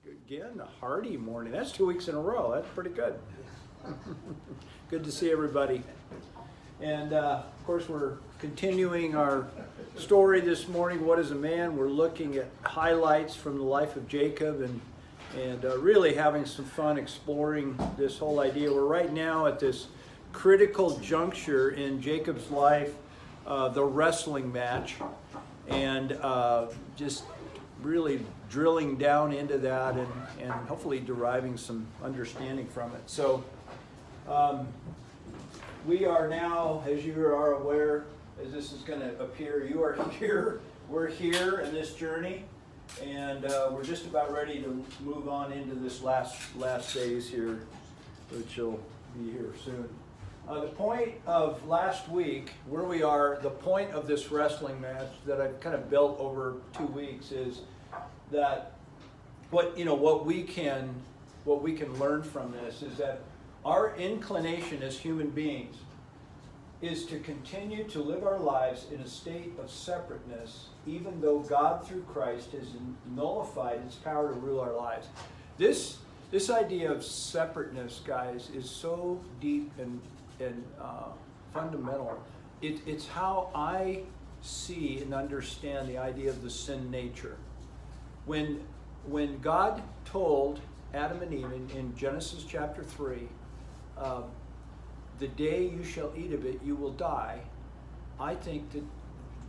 Again, a hearty morning. That's 2 weeks in a row. That's pretty good. Good to see everybody. And of course, we're continuing our story this morning. What is a man? We're looking at highlights from the life of Jacob and really having some fun exploring this whole idea. We're right now at this critical juncture in Jacob's life, the wrestling match, and just really drilling down into that and hopefully deriving some understanding from it. So we are now, as you are aware, as this is going to appear, you are here, we're here in this journey, and we're just about ready to move on into this last phase here, which will be here soon. The point of last week, where we are, the point of this wrestling match that I've kind of built over 2 weeks is that what we can learn from this is that our inclination as human beings is to continue to live our lives in a state of separateness, even though God through Christ has nullified His power to rule our lives. This idea of separateness, guys, is so deep and fundamental. It's how I see and understand the idea of the sin nature. When God told Adam and Eve in Genesis chapter 3, the day you shall eat of it, you will die, I think that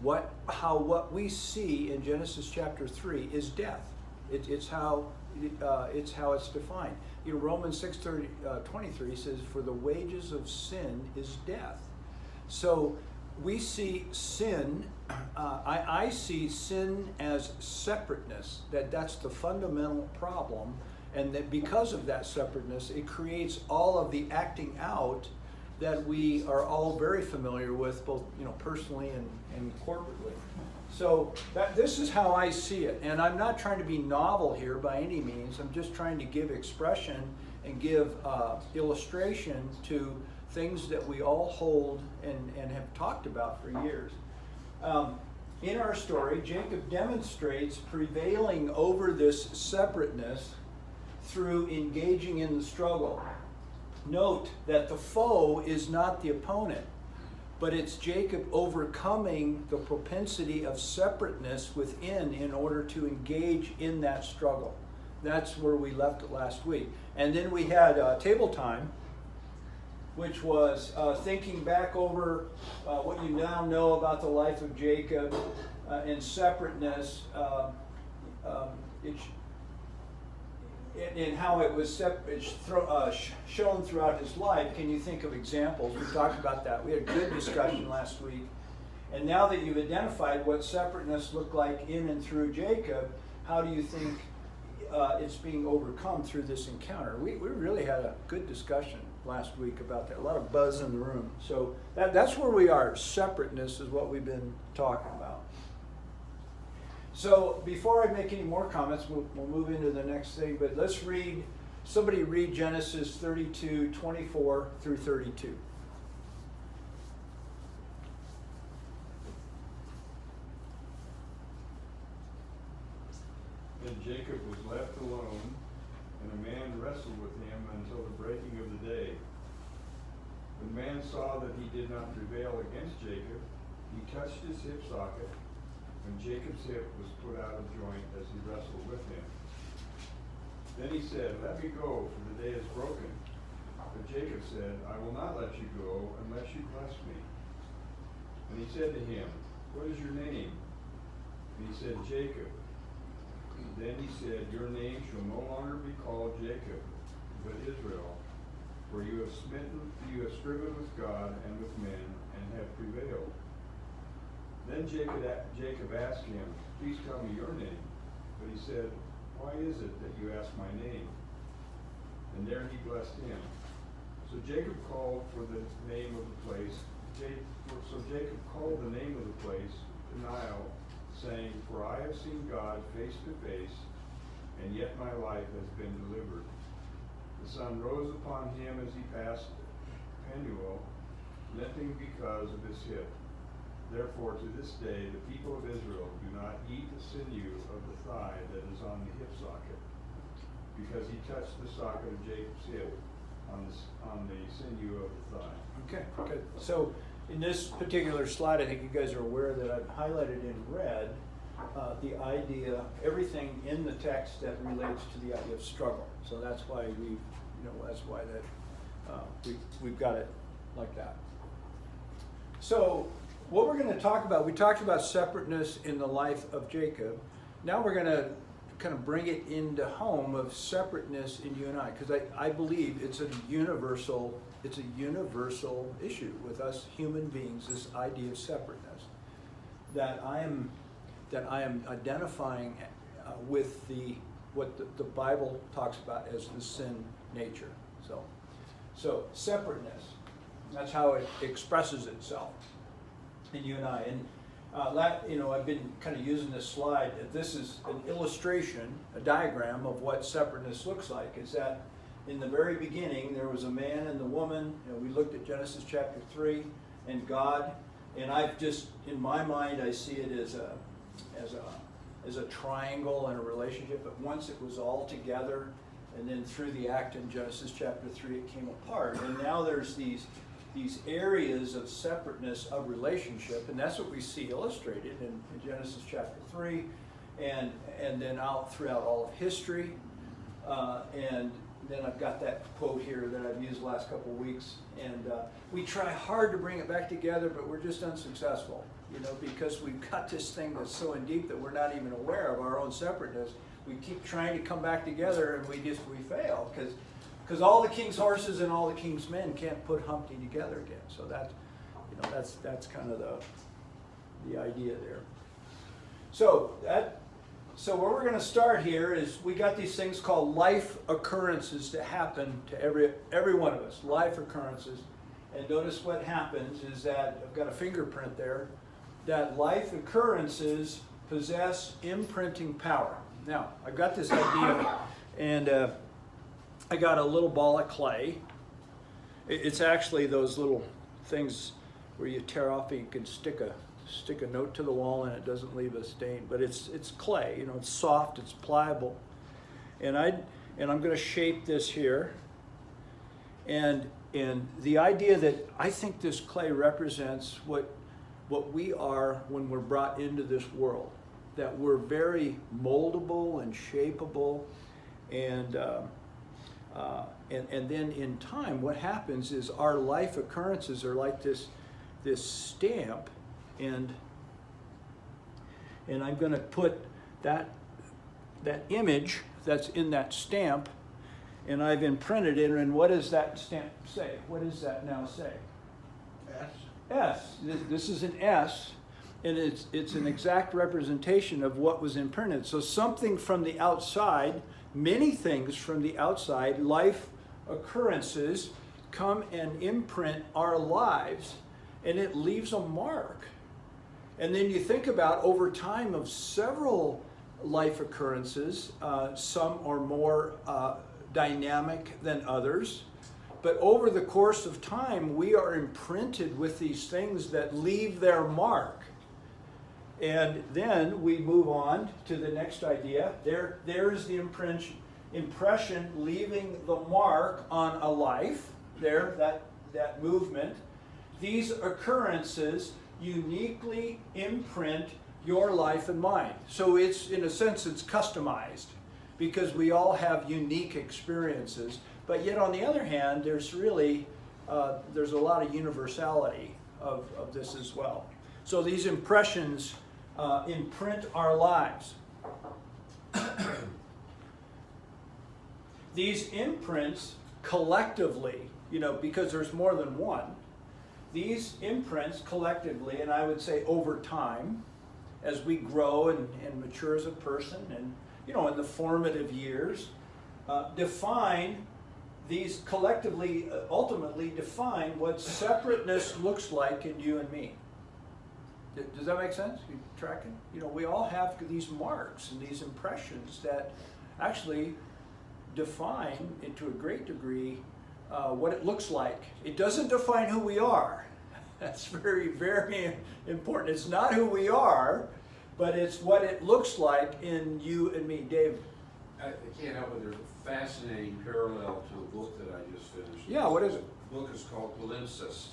what we see in Genesis chapter 3 is death. It's how it's defined. Romans 6:23 says, "For the wages of sin is death." So we see sin. I see sin as separateness. That's the fundamental problem, and that because of that separateness, it creates all of the acting out that we are all very familiar with, both personally and corporately. So this is how I see it, and I'm not trying to be novel here by any means. I'm just trying to give expression and give illustration to things that we all hold and have talked about for years. In our story, Jacob demonstrates prevailing over this separateness through engaging in the struggle. Note that the foe is not the opponent, but it's Jacob overcoming the propensity of separateness within in order to engage in that struggle. That's where we left it last week. And then we had table time, which was thinking back over what you now know about the life of Jacob in separateness, and how it was shown throughout his life. Can you think of examples? We talked about that. We had a good discussion last week. And now that you've identified what separateness looked like in and through Jacob, how do you think it's being overcome through this encounter? We really had a good discussion last week about that. A lot of buzz in the room. So that's where we are. Separateness is what we've been talking about. So before I make any more comments, we'll move into the next thing, but let's somebody read Genesis 32, 24 through 32. Then Jacob was left alone, and a man wrestled with him until the breaking of the day. When the man saw that he did not prevail against Jacob, he touched his hip socket, and Jacob's hip was put out of joint as he wrestled with him. Then he said, "Let me go, for the day is broken." But Jacob said, "I will not let you go unless you bless me." And he said to him, "What is your name?" And he said, "Jacob." Then he said, "Your name shall no longer be called Jacob, but Israel, for you have striven with God and with men, and have prevailed." Then Jacob asked him, "Please tell me your name." But he said, "Why is it that you ask my name?" And there he blessed him. So Jacob called the name of the place Peniel, saying, "For I have seen God face to face, and yet my life has been delivered." The sun rose upon him as he passed Penuel, limping because of his hip. Therefore, to this day, the people of Israel do not eat the sinew of the thigh that is on the hip socket. because he touched the socket of Jacob's hip on the sinew of the thigh. Okay, good. So in this particular slide, I think you guys are aware that I've highlighted in red the idea, everything in the text that relates to the idea of struggle. So that's why we've got it like that. So what we're going to talk about, we talked about separateness in the life of Jacob. Now we're going to kind of bring it into home of separateness in you and I, because I believe it's a universal issue with us human beings, this idea of separateness, that I am identifying with what the Bible talks about as the sin nature. So separateness, that's how it expresses itself in you and I. And I've been kind of using this slide. This is an illustration, a diagram of what separateness looks like. Is that in the very beginning there was a man and the woman. We looked at Genesis chapter 3, and God. And I've just, in my mind, I see it as a triangle and a relationship. But once it was all together, and then through the act in Genesis chapter 3, it came apart. And now there's these areas of separateness of relationship, and that's what we see illustrated in Genesis chapter 3, and then out throughout all of history. And then I've got that quote here that I've used the last couple of weeks, and we try hard to bring it back together, but we're just unsuccessful, because we've got this thing that's so in deep that we're not even aware of our own separateness. We keep trying to come back together, and we fail, because all the king's horses and all the king's men can't put Humpty together again. So that's kind of the idea there. So where we're going to start here is we got these things called life occurrences that happen to every one of us. Life occurrences, and notice what happens is that I've got a fingerprint there. That life occurrences possess imprinting power. Now I've got this idea, and I got a little ball of clay. It's actually those little things where you tear off and you can stick a note to the wall and it doesn't leave a stain. But it's clay, it's soft, it's pliable. And I'm going to shape this here. And the idea that I think this clay represents what we are when we're brought into this world. That we're very moldable and shapeable, and then in time, what happens is our life occurrences are like this stamp, and I'm going to put that image that's in that stamp, and I've imprinted it. And what does that stamp say? What does that now say? S. S. This is an S. And it's an exact representation of what was imprinted. So something from the outside, many things from the outside, life occurrences come and imprint our lives, and it leaves a mark. And then you think about over time of several life occurrences, some are more dynamic than others. But over the course of time, we are imprinted with these things that leave their mark. And then we move on to the next idea. There's the impression leaving the mark on a life. There, that movement. These occurrences uniquely imprint your life and mine. So it's, in a sense, it's customized because we all have unique experiences. But yet, on the other hand, there's a lot of universality of this as well. So these impressions imprint our lives. These imprints collectively, because there's more than one, these imprints collectively, and I would say over time, as we grow and mature as a person, and in the formative years, these collectively ultimately define what separateness looks like in you and me. Does that make sense? You tracking? We all have these marks and these impressions that actually define, to a great degree, what it looks like. It doesn't define who we are. That's very, very important. It's not who we are, but it's what it looks like in you and me. Dave? I can't help it, there's a fascinating parallel to a book that I just finished. Yeah, what is it? The book is called palimpsest.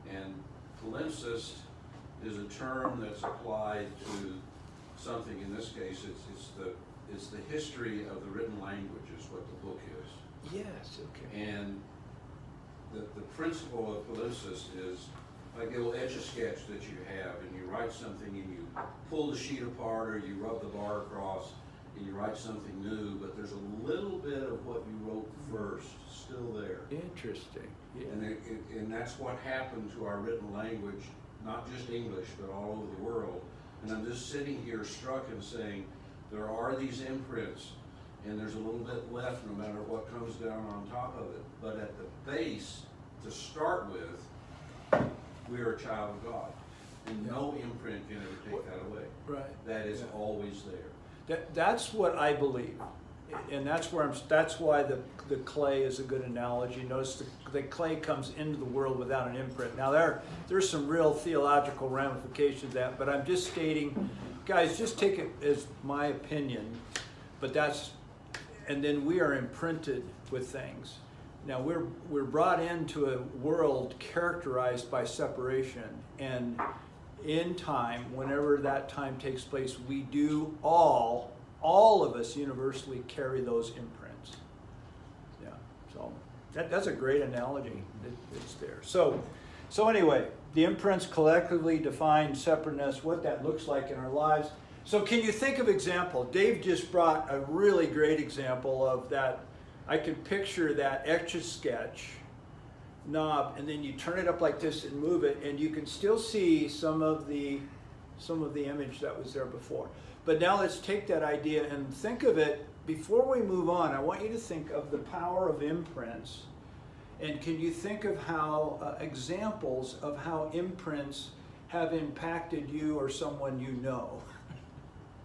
And palimpsest is a term that's applied to something, in this case, it's the history of the written language is what the book is. Yes, okay. And the principle of palimpsest is like the little Etch-a-Sketch that you have, and you write something and you pull the sheet apart or you rub the bar across and you write something new, but there's a little bit of what you wrote first still there. Interesting. Yeah. And that's what happened to our written language, not just English, but all over the world. And I'm just sitting here struck and saying, there are these imprints, and there's a little bit left no matter what comes down on top of it. But at the base, to start with, we are a child of God. And no imprint can ever take that away. Right. That is Yeah. always there. That's what I believe, and that's why the clay is a good analogy. Notice the clay comes into the world without an imprint. Now there's some real theological ramifications of that, but I'm just stating, guys, just take it as my opinion. But and then we are imprinted with things. Now we're brought into a world characterized by separation, and in time, whenever that time takes place, we do all of us universally carry those imprints. Yeah, so that's a great analogy. It's there. So anyway, the imprints collectively define separateness, what that looks like in our lives. So can you think of example? Dave just brought a really great example of that. I could picture that Etch-a-Sketch knob, and then you turn it up like this and move it, and you can still see some of the image that was there before. But now let's take that idea and think of it. Before we move on, I want you to think of the power of imprints, and can you think of how examples of how imprints have impacted you or someone you know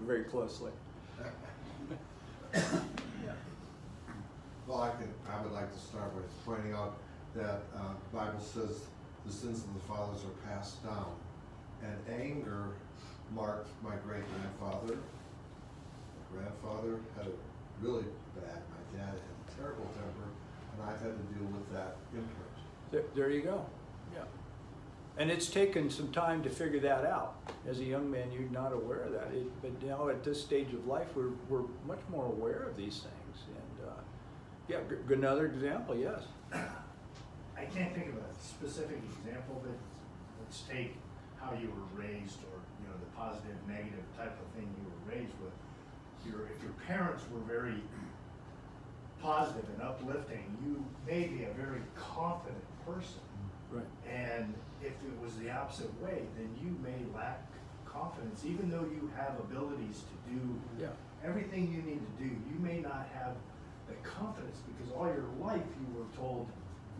very closely? Yeah. Well, I would like to start with pointing out that the Bible says the sins of the fathers are passed down. And anger marked my great-grandfather. My grandfather had it really bad. My dad had a terrible temper, and I've had to deal with that imprint. There you go. Yeah. And it's taken some time to figure that out. As a young man, you're not aware of that. But now at this stage of life, we're much more aware of these things. And another example, yes. I can't think of a specific example, but let's take how you were raised, or the positive, negative type of thing you were raised with. If your parents were very positive and uplifting, you may be a very confident person. Right. And if it was the opposite way, then you may lack confidence, even though you have abilities to do everything you need to do. You may not have the confidence because all your life you were told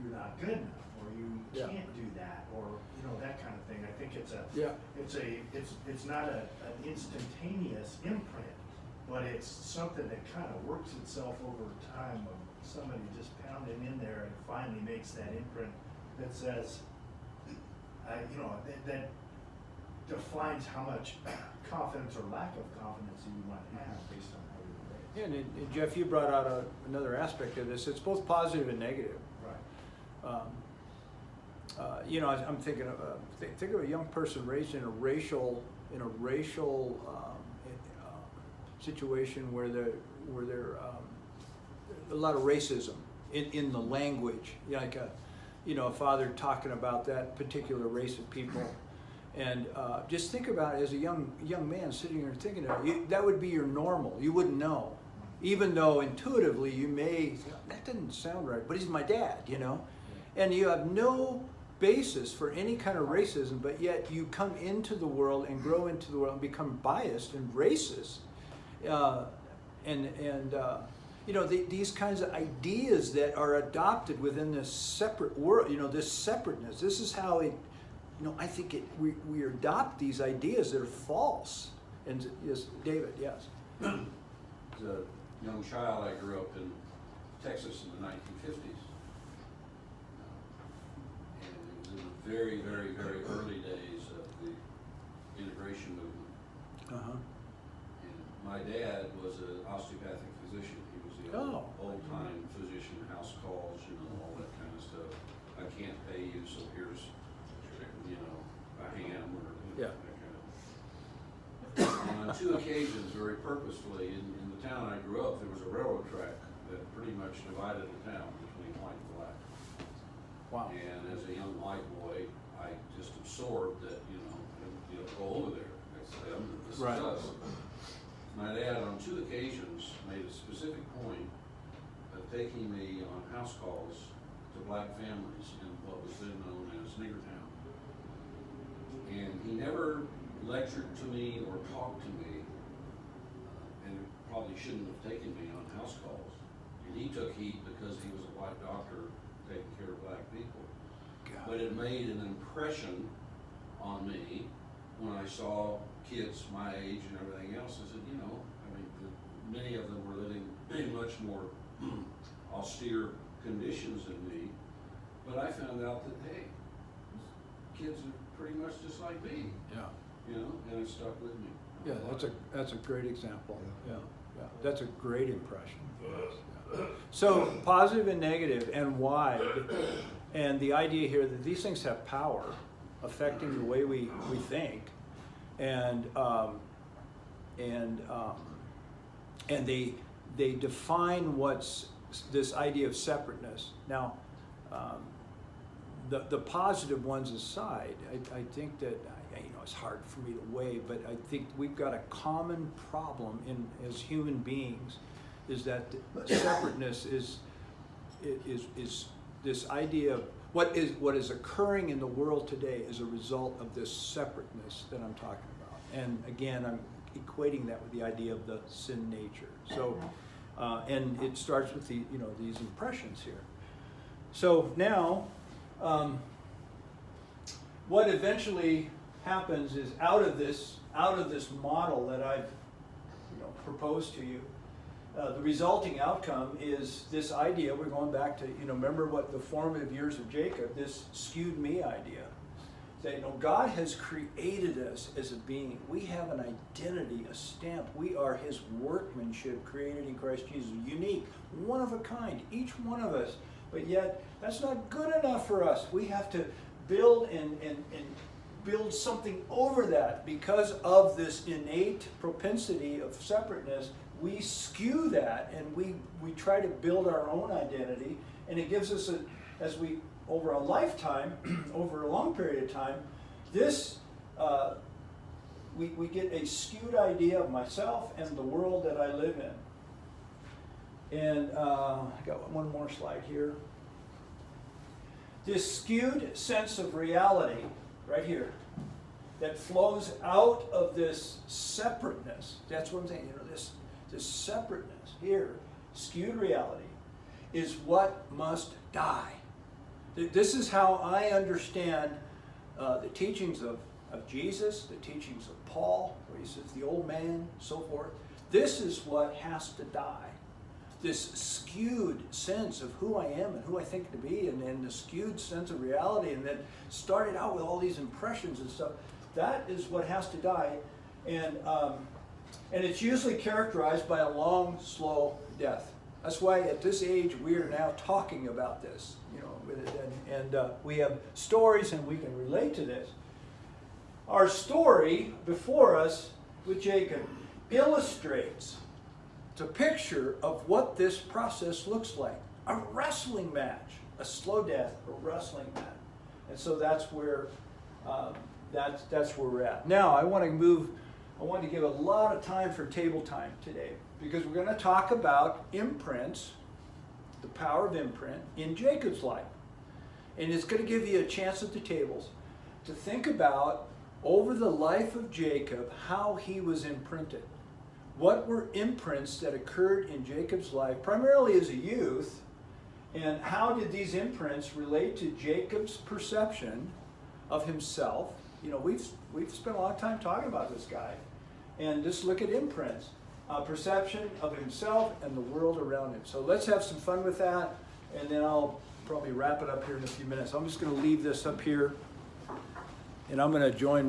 you're not good enough, or you can't do that, or that kind of thing. I think it's not an instantaneous imprint, but it's something that kind of works itself over time of somebody just pounding in there and finally makes that imprint that says, that defines how much confidence or lack of confidence you might have based on how you were raised. Yeah, and Jeff, you brought out another aspect of this. It's both positive and negative. Right. I'm thinking of think of a young person raised in a racial situation where there a lot of racism in the language, like a father talking about that particular race of people, and just think about it as a young man sitting there thinking about it, that would be your normal. You wouldn't know, even though intuitively you may that didn't sound right, but he's my dad, and you have no basis for any kind of racism, but yet you come into the world and grow into the world and become biased and racist, these kinds of ideas that are adopted within this separate world, this separateness. This is how it, I think we adopt these ideas that are false. And yes, David, yes. As a young child, I grew up in Texas in the 1950s. And it was in the very, very, very early days of the integration movement. Uh-huh. And my dad was an osteopathic physician. He was the old-time physician, house calls, all that kind of stuff. I can't pay you, so here's, a ham or that kind of. On 2 occasions, very purposefully, in the town I grew up, there was a railroad track that pretty much divided the town between white and black. Wow. And as a young white boy, I just absorbed that, go over there. That's them, this is us. My dad, on 2 occasions, made a specific point of taking me on house calls to black families in what was then known as Niggertown. And he never lectured to me or talked to me, and probably shouldn't have taken me on house calls. And he took heat because he was a white doctor taking care of black people. But it made an impression on me when I saw kids my age and everything else. I said, many of them were living in much more austere conditions than me. But I found out that, hey, kids are pretty much just like me. Yeah. And it stuck with me. Yeah, that's a great example. Yeah. That's a great impression. Yeah. So positive and negative and wide, and the idea here that these things have power affecting the way we think, and they define what's this idea of separateness. Now, the positive ones aside, I think that it's hard for me to weigh, but I think we've got a common problem as human beings, is that separateness is this idea of what is occurring in the world today as a result of this separateness that I'm talking about. And again, I'm equating that with the idea of the sin nature. So, and it starts with these impressions here. So now, what eventually happens is out of this model that I've proposed to you, the resulting outcome is this idea. We're going back to remember what the formative years of Jacob, this skewed me idea. That God has created us as a being. We have an identity, a stamp. We are His workmanship, created in Christ Jesus, unique, one of a kind, each one of us. But yet, that's not good enough for us. We have to build and build something over that. Because of this innate propensity of separateness, we skew that, and we try to build our own identity, and it gives us over a lifetime, over a long period of time, we get a skewed idea of myself and the world that I live in. And I got one more slide here. This skewed sense of reality, right here, that flows out of this separateness. That's what I'm saying. This separateness here, skewed reality, is what must die. This is how I understand the teachings of Jesus, the teachings of Paul, where he says the old man, so forth. This is what has to die. This skewed sense of who I am and who I think to be, and the skewed sense of reality, and then started out with all these impressions and stuff. That is what has to die, and it's usually characterized by a long, slow death. That's why at this age we are now talking about this, and we have stories and we can relate to this. Our story before us with Jacob illustrates the picture of what this process looks like. A wrestling match, a slow death, a wrestling match. And so that's where we're at. Now I want to give a lot of time for table time today, because we're going to talk about imprints, the power of imprint in Jacob's life. And it's going to give you a chance at the tables to think about, over the life of Jacob, how he was imprinted. What were imprints that occurred in Jacob's life, primarily as a youth, and how did these imprints relate to Jacob's perception of himself? We've spent a lot of time talking about this guy. And just look at imprints, perception of himself and the world around him. So let's have some fun with that, and then I'll probably wrap it up here in a few minutes. I'm just going to leave this up here, and I'm going to join